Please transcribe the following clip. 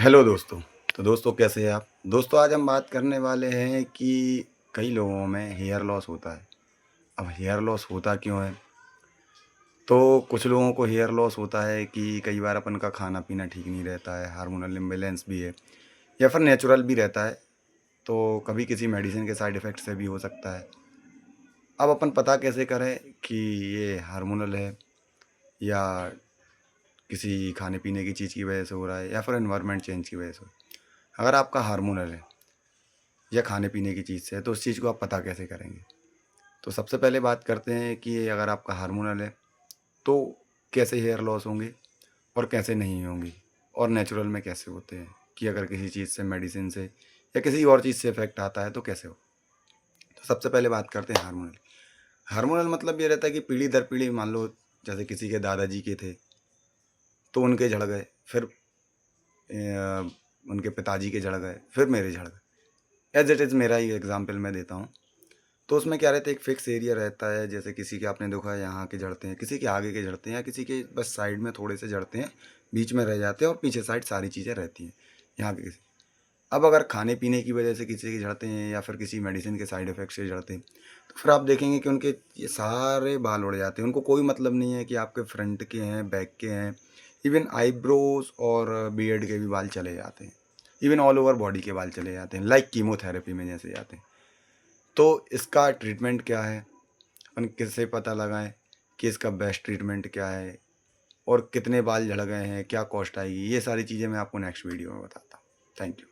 Hello दोस्तों। तो दोस्तों कैसे हैं आप? दोस्तों आज हम बात करने वाले हैं कि कई लोगों में हेयर लॉस होता है। अब हेयर लॉस होता क्यों है? तो कुछ लोगों को हेयर लॉस होता है कि कई बार अपन का खाना-पीना ठीक नहीं रहता है, हार्मोनल इम्बैलेंस भी है या फिर नेचुरल भी रहता है, तो कभी किसी मेडिसिन के साइड इफ़ेक्ट से भी हो सकता है। अब अपन पता कैसे करें कि ये हार्मोनल है या किसी खाने-पीने की चीज़ की वजह से हो रहा है या फिर एनवायरनमेंट चेंज की वजह से? अगर आपका हार्मोनल है या खाने-पीने की चीज़ से है, तो उस चीज़ को आप पता कैसे करेंगे? तो सबसे पहले बात करते हैं कि अगर आपका हार्मोनल है, तो कैसे हेयर लॉस होंगे और कैसे नहीं होंगे? और नेचुरल में कैसे होते हैं? कि अगर किसी चीज़ से, मेडिसिन से या किसी और चीज़ से इफ़ेक्ट आता है, तो कैसे हो? तो सबसे पहले बात करते हैं हार्मोनल। हार्मोनल मतलब ये रहता है कि पीढ़ी दर पीढ़ी मान लो जैसे किसी के दादाजी के थे, तो उनके झड़ गए, फिर उनके पिताजी के झड़ गए, फिर मेरे झड़ गए। एज़ इट इज़ मेरा ही एग्ज़ाम्पल मैं देता हूँ। तो उसमें क्या रहता है, एक फ़िक्स एरिया रहता है, जैसे किसी के आपने देखा है यहाँ के झड़ते हैं, किसी के आगे के झड़ते हैं या किसी के बस साइड में थोड़े से झड़ते हैं, बीच में रह जाते हैं और पीछे साइड सारी चीज़ें रहती हैं, यहाँ के किसी। अब अगर खाने-पीने की वजह से किसी के झड़ते हैं या फिर किसी मेडिसिन के साइड इफ़ेक्ट से झड़ते हैं, तो फिर आप देखेंगे कि उनके ये सारे बाल उड़ जाते हैं। उनको कोई मतलब नहीं है कि आपके फ्रंट के हैं, बैक के हैं, इवन आईब्रोज़ और बियर्ड के भी बाल चले जाते हैं। इवन ऑल ओवर बॉडी के बाल चले जाते हैं, लाइक कीमोथेरेपी में जैसे जाते हैं। तो इसका ट्रीटमेंट क्या है? अपन किससे पता लगाएँ कि इसका बेस्ट ट्रीटमेंट क्या है और कितने बाल झड़ गए हैं, क्या कॉस्ट आएगी? ये सारी चीज़ें मैं आपको नेक्स्ट वीडियो में बताता हूँ। Thank you.